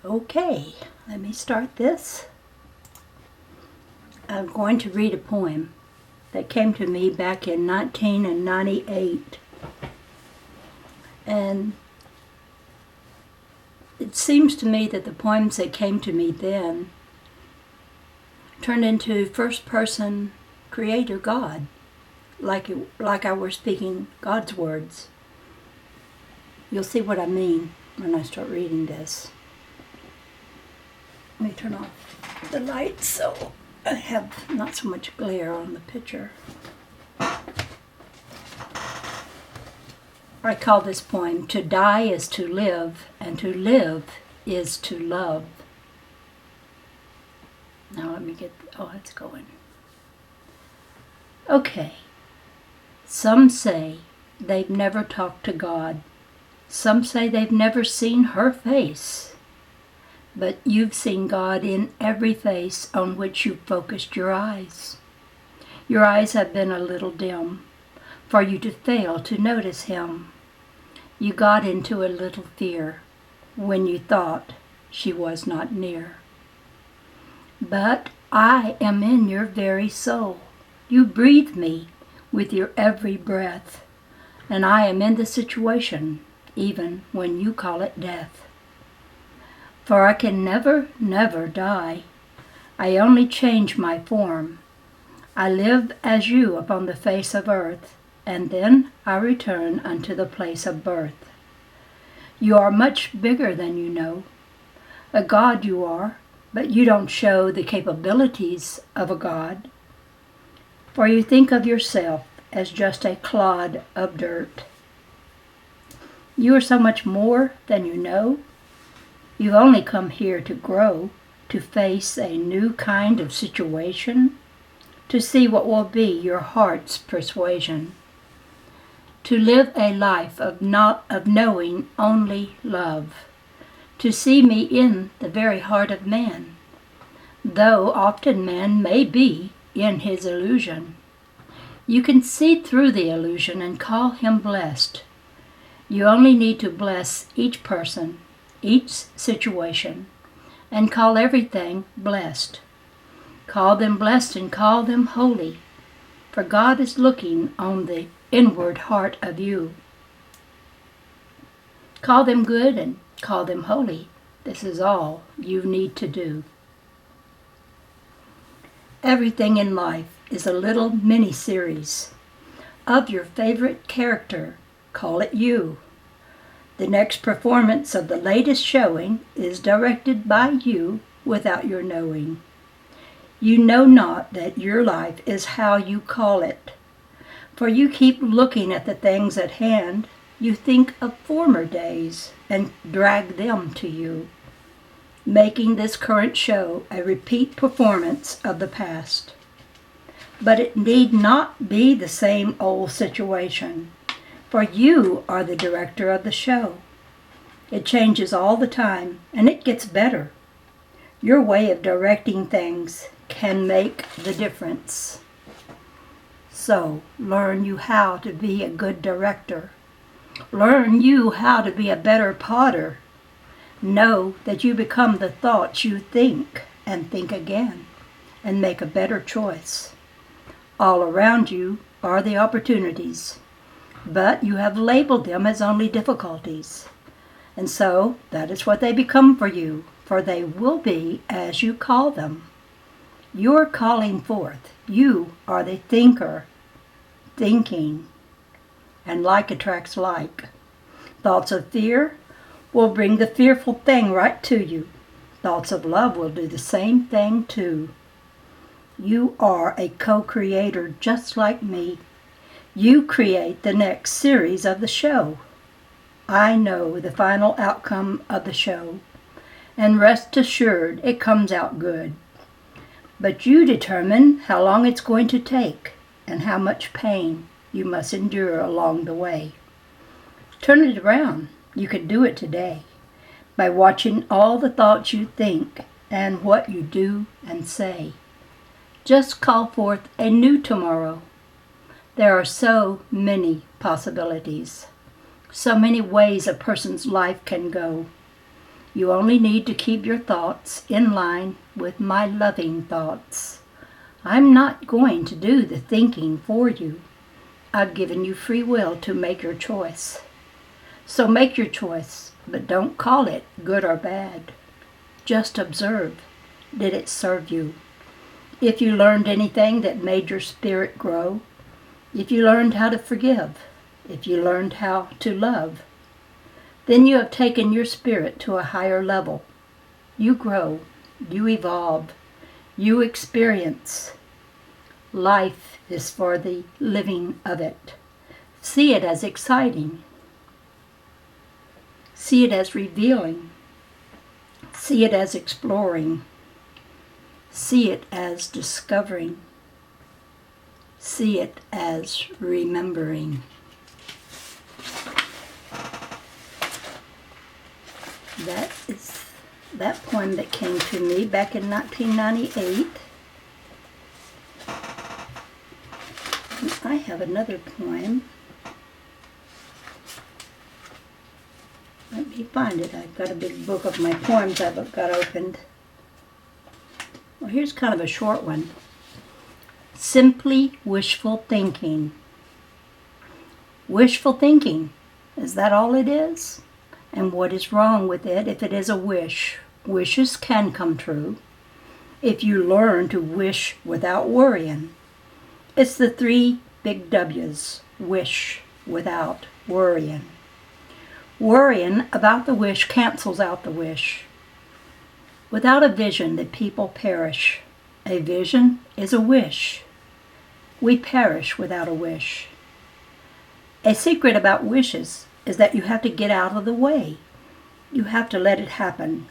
Okay, let me start this. I'm going to read a poem that came to me back in 1998. And it seems to me that the poems that came to me then turned into first-person creator God, like I were speaking God's words. You'll see what I mean when I start reading this. Let me turn off the light so I have not so much glare on the picture. I call this poem, "To Die is to Live, and to Live is to Love." Now let me get, it's going. Okay. Some say they've never talked to God. Some say they've never seen her face. But you've seen God in every face on which you've focused your eyes. Your eyes have been a little dim for you to fail to notice Him. You got into a little fear when you thought she was not near. But I am in your very soul. You breathe me with your every breath, and I am in the situation even when you call it death. For I can never, never die. I only change my form. I live as you upon the face of earth, and then I return unto the place of birth. You are much bigger than you know. A God you are, but you don't show the capabilities of a God. For you think of yourself as just a clod of dirt. You are so much more than you know. You've only come here to grow, to face a new kind of situation, to see what will be your heart's persuasion, to live a life of knowing only love, to see me in the very heart of man, though often man may be in his illusion. You can see through the illusion and call him blessed. You only need to bless each person, each situation, and call everything blessed. Call them blessed and call them holy, for God is looking on the inward heart of you. Call them good and call them holy. This is all you need to do. Everything in life is a little mini-series of your favorite character. Call it you. The next performance of the latest showing is directed by you without your knowing. You know not that your life is how you call it. For you keep looking at the things at hand. You think of former days and drag them to you, making this current show a repeat performance of the past. But it need not be the same old situation, for you are the director of the show. It changes all the time, and it gets better. Your way of directing things can make the difference. So, learn you how to be a good director. Learn you how to be a better potter. Know that you become the thoughts you think, and think again, and make a better choice. All around you are the opportunities, but you have labeled them as only difficulties. And so that is what they become for you, for they will be as you call them. You are calling forth. You are the thinker, thinking, and like attracts like. Thoughts of fear will bring the fearful thing right to you. Thoughts of love will do the same thing too. You are a co-creator just like me. You create the next series of the show. I know the final outcome of the show, and rest assured it comes out good. But you determine how long it's going to take and how much pain you must endure along the way. Turn it around. You can do it today by watching all the thoughts you think and what you do and say. Just call forth a new tomorrow. There are so many possibilities, so many ways a person's life can go. You only need to keep your thoughts in line with my loving thoughts. I'm not going to do the thinking for you. I've given you free will to make your choice. So make your choice, but don't call it good or bad. Just observe. Did it serve you? If you learned anything that made your spirit grow, if you learned how to forgive, if you learned how to love, then you have taken your spirit to a higher level. You grow, you evolve, you experience. Life is for the living of it. See it as exciting. See it as revealing. See it as exploring. See it as discovering. See it as remembering. That is that poem that came to me back in 1998. And I have another poem. Let me find it. I've got a big book of my poems I've got opened. Well, here's kind of a short one. Simply wishful thinking. Wishful thinking, is that all it is? And what is wrong with it if it is a wish? Wishes can come true if you learn to wish without worrying. It's the 3 big W's. Wish without worrying. Worrying about the wish cancels out the wish. Without a vision, the people perish. A vision is a wish. We perish without a wish. A secret about wishes is that you have to get out of the way. You have to let it happen,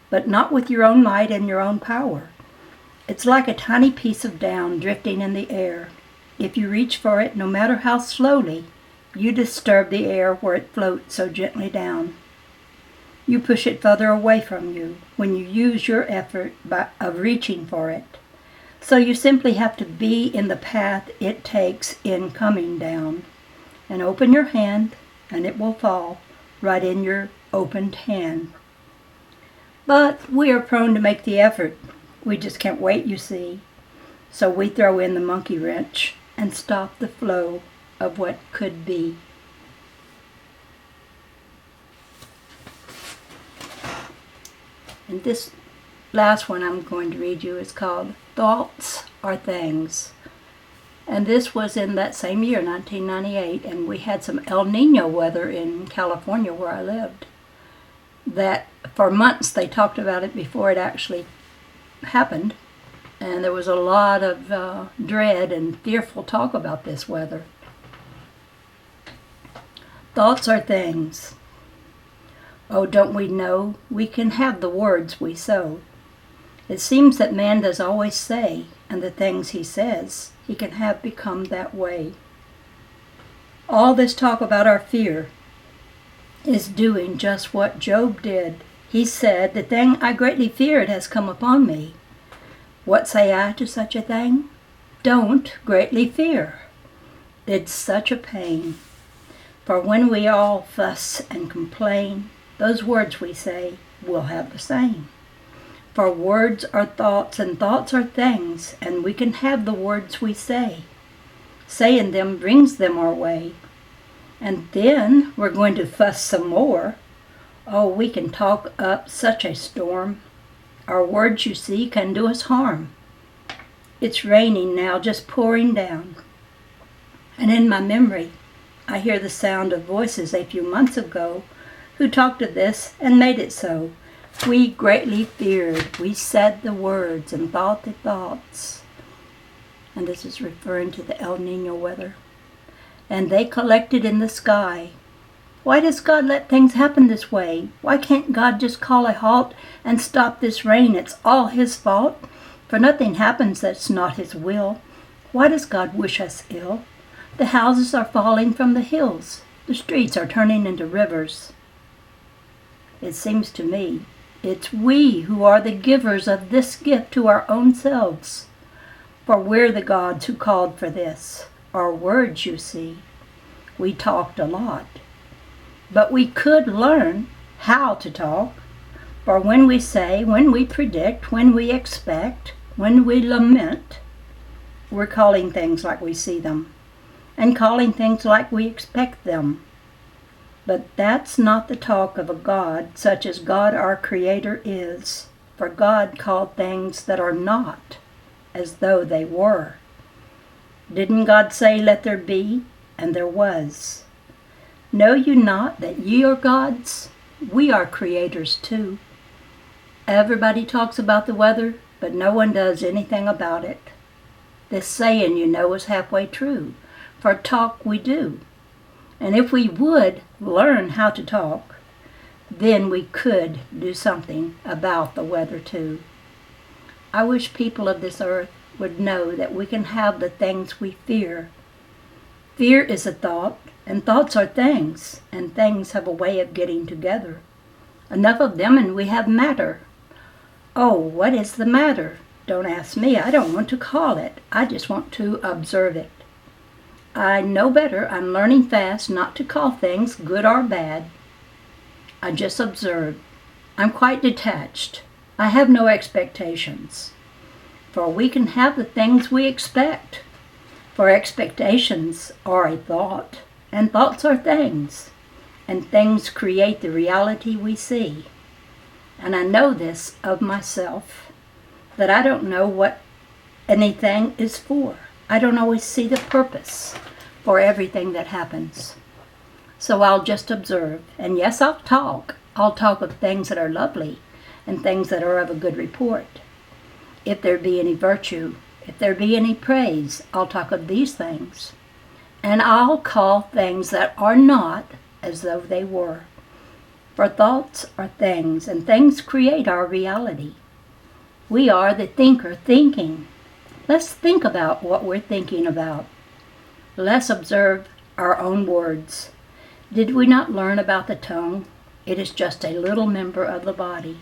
but not with your own might and your own power. It's like a tiny piece of down drifting in the air. If you reach for it, no matter how slowly, you disturb the air where it floats so gently down. You push it further away from you when you use your effort of reaching for it. So you simply have to be in the path it takes in coming down. And open your hand, and it will fall right in your opened hand. But we are prone to make the effort. We just can't wait, you see. So we throw in the monkey wrench and stop the flow of what could be. And this last one I'm going to read you is called Thoughts Are Things. And this was in that same year, 1998, and we had some El Nino weather in California where I lived. That for months they talked about it before it actually happened. And there was a lot of dread and fearful talk about this weather. Thoughts are things. Oh, don't we know we can have the words we sow? It seems that man does always say, and the things he says, he can have become that way. All this talk about our fear is doing just what Job did. He said, "The thing I greatly feared has come upon me." What say I to such a thing? Don't greatly fear. It's such a pain. For when we all fuss and complain, those words we say will have the same. For words are thoughts, and thoughts are things, and we can have the words we say. Saying them brings them our way. And then we're going to fuss some more. Oh, we can talk up such a storm. Our words, you see, can do us harm. It's raining now, just pouring down. And in my memory, I hear the sound of voices a few months ago who talked of this and made it so. We greatly feared, we said the words and thought the thoughts. And this is referring to the El Nino weather. And they collected in the sky. Why does God let things happen this way? Why can't God just call a halt and stop this rain? It's all His fault. For nothing happens that's not His will. Why does God wish us ill? The houses are falling from the hills. The streets are turning into rivers. It seems to me it's we who are the givers of this gift to our own selves. For we're the gods who called for this. Our words, you see. We talked a lot. But we could learn how to talk. For when we say, when we predict, when we expect, when we lament, we're calling things like we see them, and calling things like we expect them. But that's not the talk of a God such as God our Creator is, for God called things that are not as though they were. Didn't God say, "Let there be," and there was? Know you not that ye are gods? We are creators too. Everybody talks about the weather, but no one does anything about it. This saying, you know, is halfway true, for talk we do. And if we would learn how to talk, then we could do something about the weather too. I wish people of this earth would know that we can have the things we fear. Fear is a thought, and thoughts are things, and things have a way of getting together. Enough of them and we have matter. Oh, what is the matter? Don't ask me. I don't want to call it. I just want to observe it. I know better. I'm learning fast not to call things good or bad. I just observe. I'm quite detached. I have no expectations. For we can have the things we expect. For expectations are a thought, and thoughts are things, and things create the reality we see. And I know this of myself, that I don't know what anything is for. I don't always see the purpose for everything that happens. So I'll just observe, and yes, I'll talk. I'll talk of things that are lovely and things that are of a good report. If there be any virtue, if there be any praise, I'll talk of these things. And I'll call things that are not as though they were. For thoughts are things, and things create our reality. We are the thinker thinking. Let's think about what we're thinking about. Let's observe our own words. Did we not learn about the tongue? It is just a little member of the body.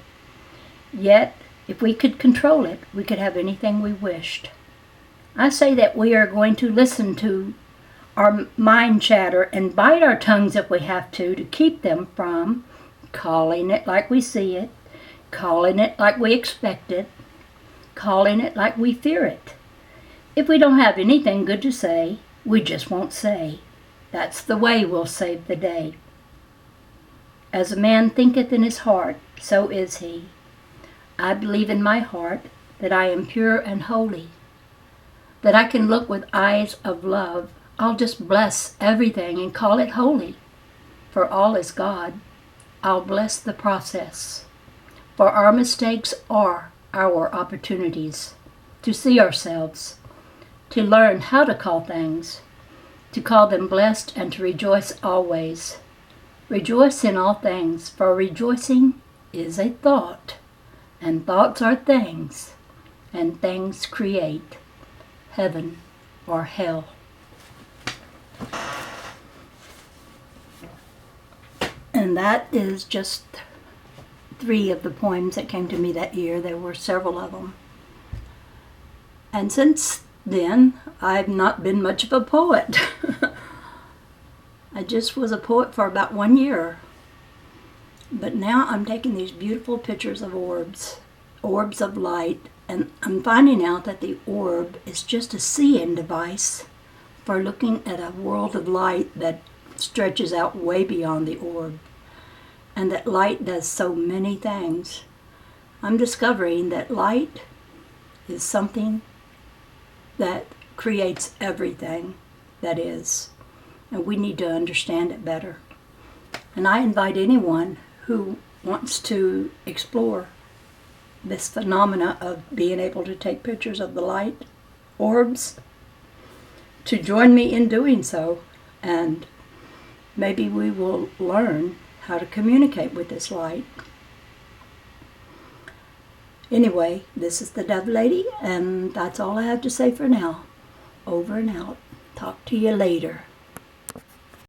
Yet, if we could control it, we could have anything we wished. I say that we are going to listen to our mind chatter and bite our tongues if we have to keep them from calling it like we see it, calling it like we expect it, calling it like we fear it. If we don't have anything good to say, we just won't say. That's the way we'll save the day. As a man thinketh in his heart, so is he. I believe in my heart that I am pure and holy, that I can look with eyes of love. I'll just bless everything and call it holy. For all is God. I'll bless the process. For our mistakes are our opportunities to see ourselves, to learn how to call things, to call them blessed, and to rejoice always. Rejoice in all things, for rejoicing is a thought, and thoughts are things, and things create heaven or hell. And that is just 3 of the poems that came to me that year. There were several of them. And since then, I've not been much of a poet. I just was a poet for about 1 year. But now I'm taking these beautiful pictures of orbs of light, and I'm finding out that the orb is just a seeing device for looking at a world of light that stretches out way beyond the orb, and that light does so many things. I'm discovering that light is something that creates everything that is, and we need to understand it better. And I invite anyone who wants to explore this phenomena of being able to take pictures of the light orbs to join me in doing so, and maybe we will learn how to communicate with this light. Anyway, this is the Dove Lady, and that's all I have to say for now. Over and out. Talk to you later.